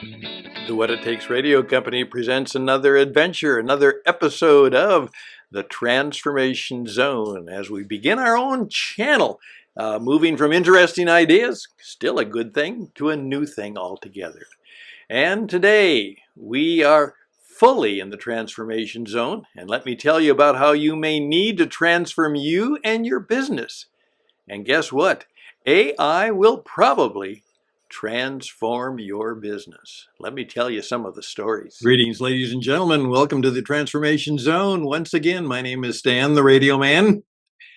The What It Takes Radio Company presents another adventure, another episode of the Transformation Zone as we begin our own channel, moving from interesting ideas, still a good thing, to a new thing altogether. And today we are fully in the transformation zone, and let me tell you about how you may need to transform you and your business. And guess what? AI will probably transform your business. Let me tell you some of the stories. Greetings, ladies and gentlemen. Welcome to the Transformation Zone. Once again, my name is Stan, the Radio Man.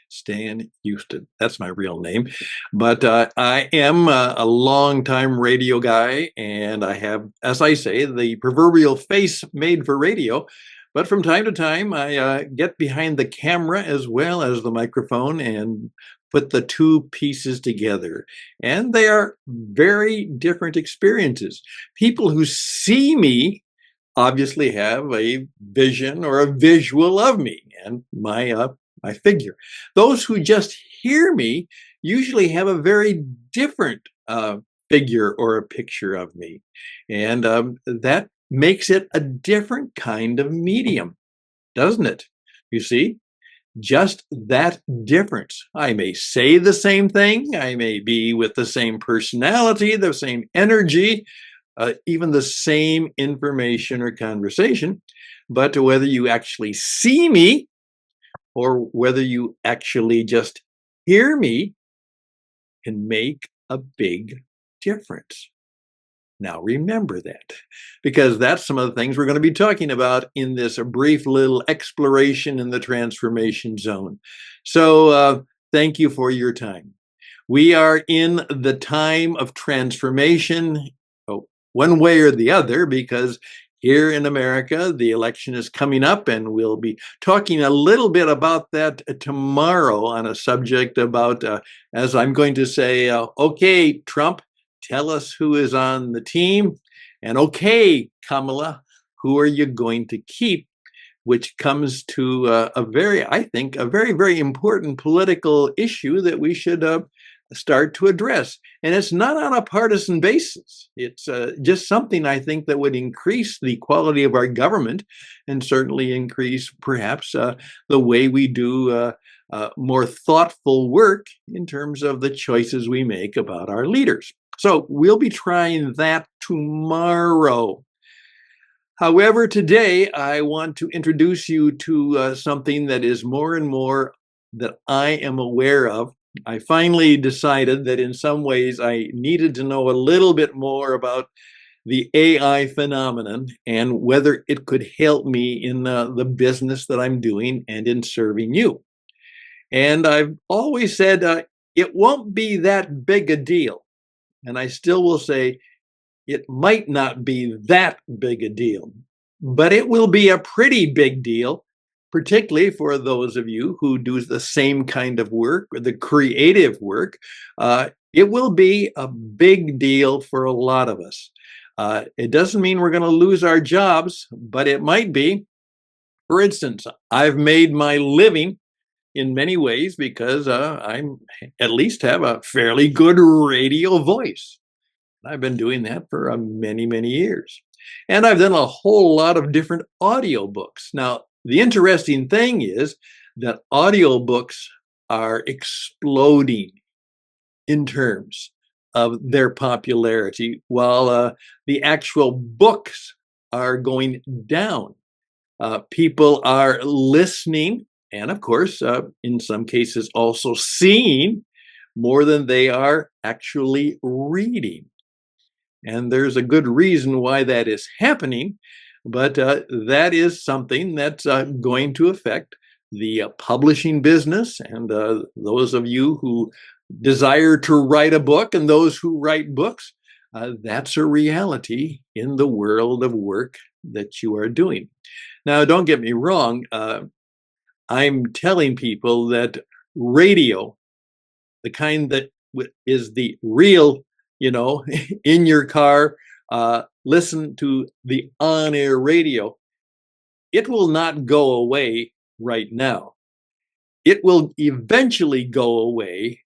Stan Houston. That's my real name. But I am a longtime radio guy, and I have, as I say, the proverbial face made for radio. But from time to time, I get behind the camera as well as the microphone and put the two pieces together. And they are very different experiences. People who see me obviously have a vision or a visual of me and my figure. Those who just hear me usually have a very different figure or a picture of me. And that makes it a different kind of medium, doesn't it? You see? Just that difference. I may say the same thing. I may be with the same personality, the same energy, even the same information or conversation. But whether you actually see me or whether you actually just hear me can make a big difference. Now, remember that, because that's some of the things we're going to be talking about in this brief little exploration in the transformation zone. So thank you for your time. We are in the time of transformation, one way or the other, because here in America, the election is coming up, and we'll be talking a little bit about that tomorrow on a subject about, as I'm going to say, okay, Trump, tell us who is on the team. And okay, Kamala, who are you going to keep? Which comes to I think, a very, very important political issue that we should start to address. And it's not on a partisan basis. It's just something I think that would increase the quality of our government and certainly increase perhaps the way we do more thoughtful work in terms of the choices we make about our leaders. So we'll be trying that tomorrow. However, today I want to introduce you to something that is more and more that I am aware of. I finally decided that in some ways I needed to know a little bit more about the AI phenomenon and whether it could help me in the business that I'm doing and in serving you. And I've always said it won't be that big a deal. And I still will say it might not be that big a deal, but it will be a pretty big deal, particularly for those of you who do the same kind of work, or the creative work. It will be a big deal for a lot of us. It doesn't mean we're going to lose our jobs, but it might be. For instance, I've made my living in many ways because I'm at least have a fairly good radio voice. I've been doing that for many, many years. And I've done a whole lot of different audiobooks. Now, the interesting thing is that audiobooks are exploding in terms of their popularity, while the actual books are going down. People are listening, and of course, in some cases also seeing more than they are actually reading. And there's a good reason why that is happening, but that is something that's going to affect the publishing business, and those of you who desire to write a book and those who write books. That's a reality in the world of work that you are doing. Now, don't get me wrong. I'm telling people that radio, the kind that is the real, in your car, listen to the on-air radio, it will not go away right now. It will eventually go away,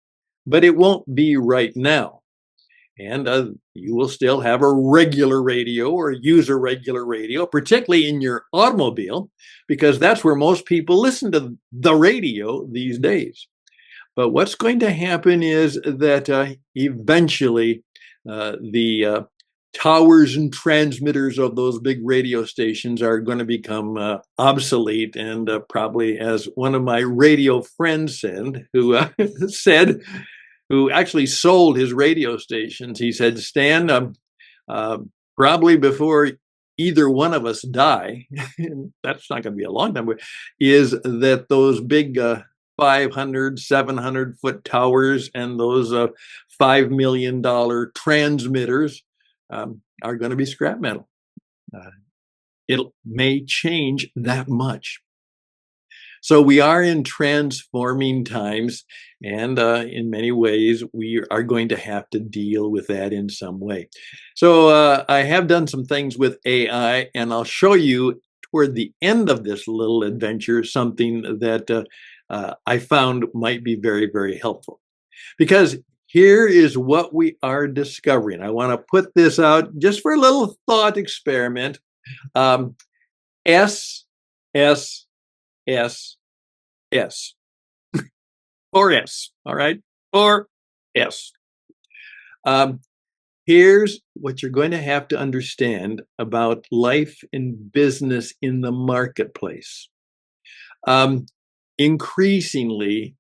but it won't be right now. And you will still have a regular radio or use a regular radio, particularly in your automobile, because that's where most people listen to the radio these days. But what's going to happen is that eventually the towers and transmitters of those big radio stations are going to become obsolete. And probably, as one of my radio friends said, who said, who actually sold his radio stations, he said, Stan, probably before either one of us die, and that's not going to be a long time, is that those big 500, 700-foot towers and those $5 million transmitters are going to be scrap metal. It may change that much. So we are in transforming times, and in many ways, we are going to have to deal with that in some way. So I have done some things with AI, and I'll show you toward the end of this little adventure something that I found might be very, very helpful. Because here is what we are discovering. I want to put this out just for a little thought experiment. S, S, S, S. Or S, all right? Or S. Here's what you're going to have to understand about life and business in the marketplace. Increasingly,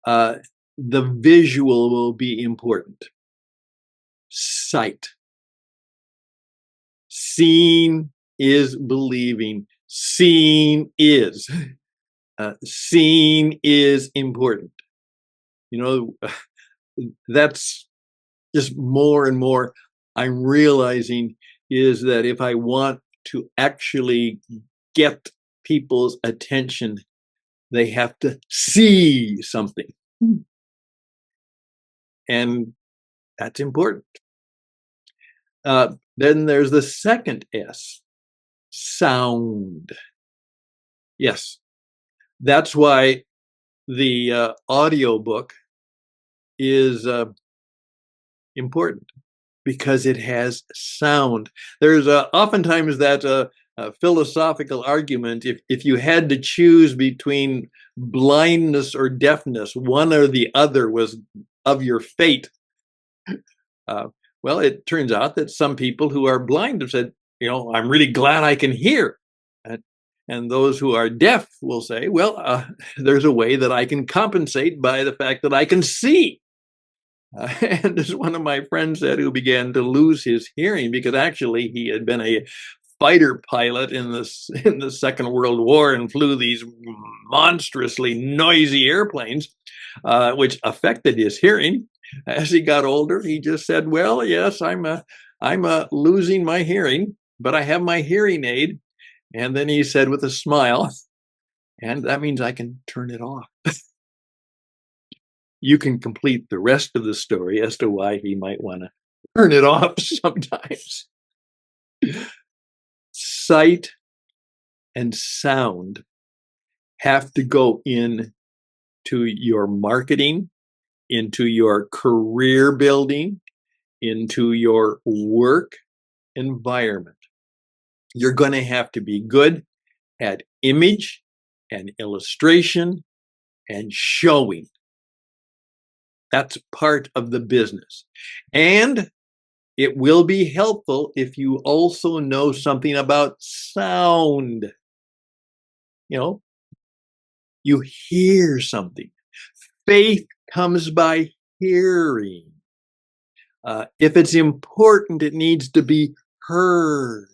the visual will be important. Sight. Seeing is believing. Seeing is. Seeing is important. You know, that's just more and more I'm realizing is that if I want to actually get people's attention, they have to see something. And that's important. Then there's the second S, sound. Yes, that's why the audiobook is important, because it has sound. There's oftentimes that philosophical argument, if you had to choose between blindness or deafness, one or the other was of your fate. Well, it turns out that some people who are blind have said, I'm really glad I can hear. And those who are deaf will say, well, there's a way that I can compensate by the fact that I can see. And as one of my friends said, who began to lose his hearing because actually he had been a fighter pilot in the Second World War and flew these monstrously noisy airplanes, which affected his hearing. As he got older, he just said, well, yes, I'm losing my hearing, but I have my hearing aid. And then he said with a smile, and that means I can turn it off. You can complete the rest of the story as to why he might want to turn it off sometimes. Sight and sound have to go into your marketing, into your career building, into your work environment. You're going to have to be good at image and illustration and showing. That's part of the business. And it will be helpful if you also know something about sound. You hear something. Faith comes by hearing. If it's important, it needs to be heard.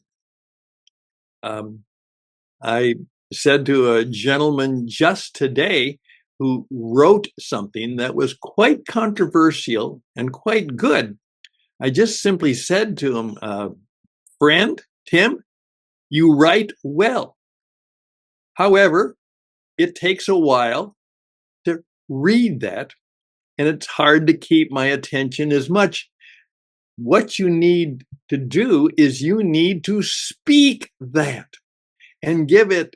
I said to a gentleman just today who wrote something that was quite controversial and quite good. I just simply said to him, friend, Tim, you write well. However, it takes a while to read that, and it's hard to keep my attention as much. What you need to do is you need to speak that and give it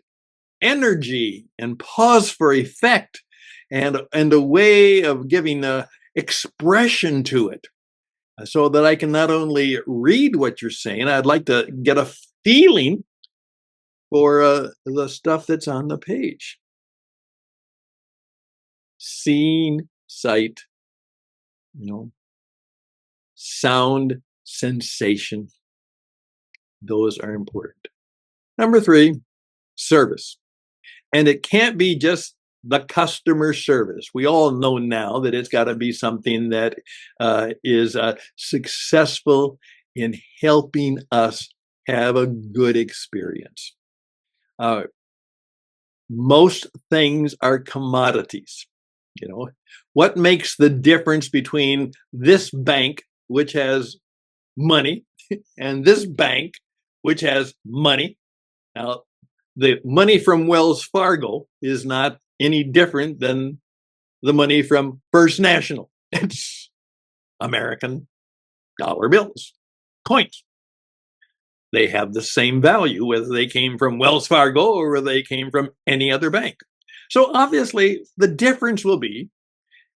energy and pause for effect and a way of giving expression to it. so that I can not only read what you're saying, I'd like to get a feeling for the stuff that's on the page. Seeing, sight, sound, sensation. Those are important. Number 3, service. And it can't be just the customer service. We all know now that it's got to be something that is successful in helping us have a good experience. Most things are commodities. What makes the difference between this bank, which has money, and this bank, which has money? Now, the money from Wells Fargo is not any different than the money from First National. It's American dollar bills, coins. They have the same value whether they came from Wells Fargo or whether they came from any other bank. So obviously, the difference will be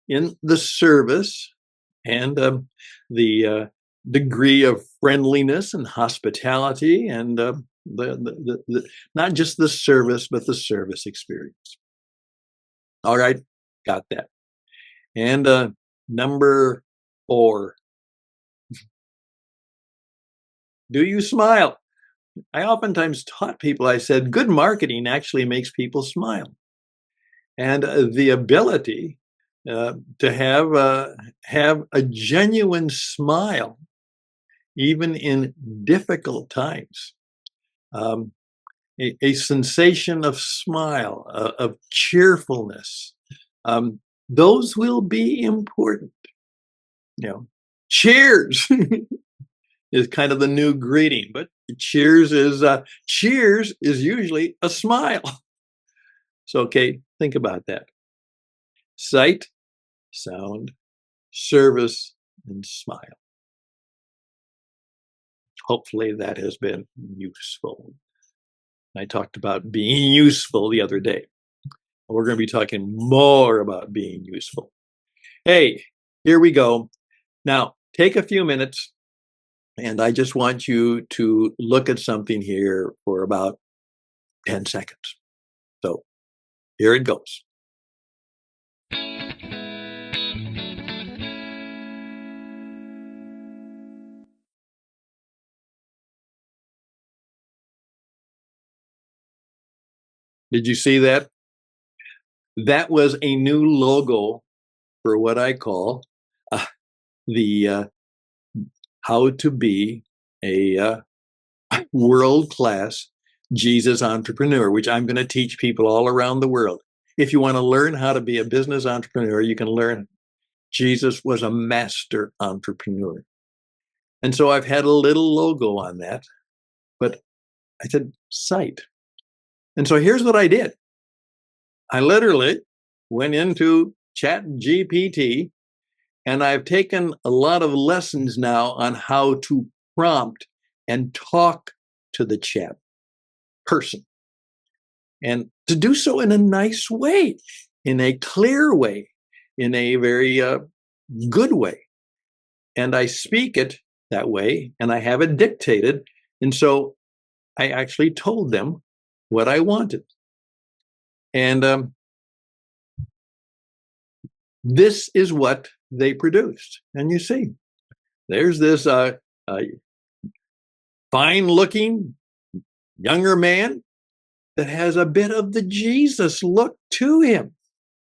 in the service and the degree of friendliness and hospitality and the not just the service, but the service experience. All right, got that. And number 4, do you smile? I oftentimes taught people, I said, good marketing actually makes people smile. And the ability to have a genuine smile, even in difficult times, a sensation of smile, of cheerfulness, those will be important. Cheers is kind of the new greeting, but cheers is usually a smile. So, okay, think about that. Sight, sound, service, and smile. Hopefully that has been useful. I talked about being useful the other day. We're going to be talking more about being useful. Hey, here we go. Now, take a few minutes, and I just want you to look at something here for about 10 seconds. So, here it goes. Did you see that? That was a new logo for what I call the how to be a world-class Jesus entrepreneur, which I'm going to teach people all around the world. If you want to learn how to be a business entrepreneur, you can learn. Jesus was a master entrepreneur. And so I've had a little logo on that, but I said sight. And so here's what I did. I literally went into Chat GPT, and I've taken a lot of lessons now on how to prompt and talk to the chat person. And to do so in a nice way, in a clear way, in a very good way. And I speak it that way, and I have it dictated. And so I actually told them what I wanted. And this is what they produced. And you see, there's this fine-looking younger man that has a bit of the Jesus look to him,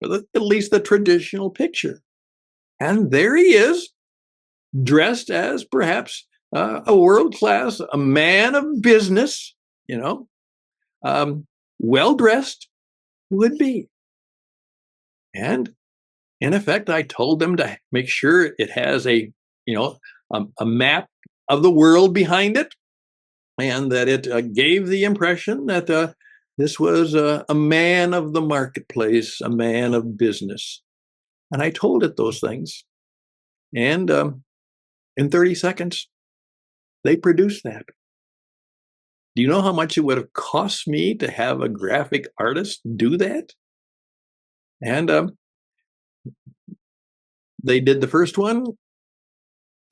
or at least the traditional picture. And there he is, dressed as perhaps a world-class, a man of business, well-dressed would be. And in effect, I told them to make sure it has a map of the world behind it, and that it gave the impression that this was a man of the marketplace, a man of business. And I told it those things. And in 30 seconds, they produced that. Do you know how much it would have cost me to have a graphic artist do that? And they did the first one.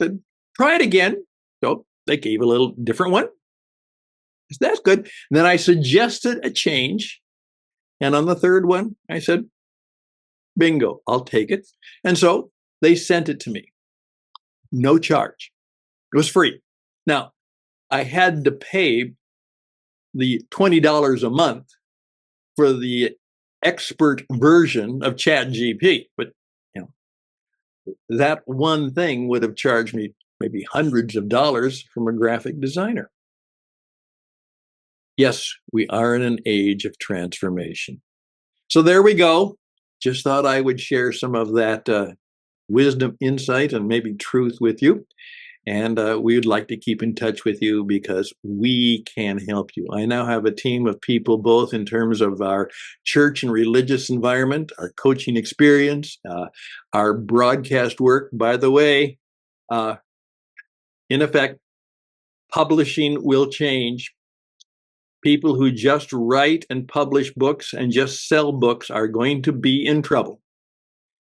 Said, try it again. So they gave a little different one. Said, that's good. And then I suggested a change. And on the third one, I said, bingo, I'll take it. And so they sent it to me. No charge. It was free. Now, I had to pay the $20 a month for the expert version of ChatGPT, but you know, that one thing would have charged me maybe hundreds of dollars from a graphic designer. Yes, we are in an age of transformation. So there we go. Just thought I would share some of that wisdom, insight, and maybe truth with you. And we would like to keep in touch with you because we can help you. I now have a team of people, both in terms of our church and religious environment, our coaching experience, our broadcast work. By the way, in effect, publishing will change. People who just write and publish books and just sell books are going to be in trouble.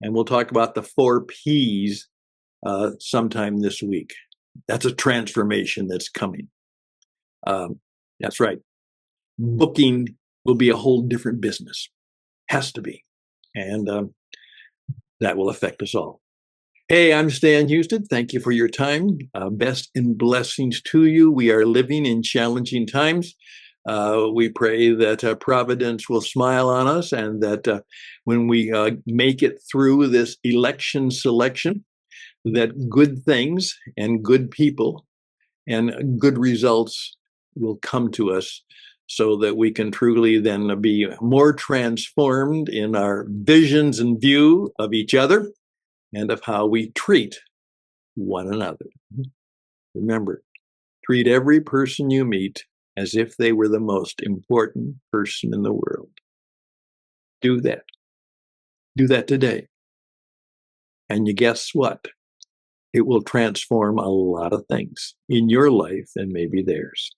And we'll talk about the 4 Ps sometime this week. That's a transformation that's coming. That's right. Booking will be a whole different business. Has to be. And that will affect us all. Hey, I'm Stan Houston. Thank you for your time. Best and blessings to you. We are living in challenging times. We pray that Providence will smile on us and that when we make it through this election selection, that good things and good people and good results will come to us so that we can truly then be more transformed in our visions and view of each other and of how we treat one another. Remember, treat every person you meet as if they were the most important person in the world. Do that. Do that today. And you guess what? It will transform a lot of things in your life and maybe theirs.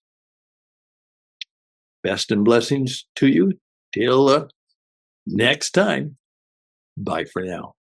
Best and blessings to you. Till next time. Bye for now.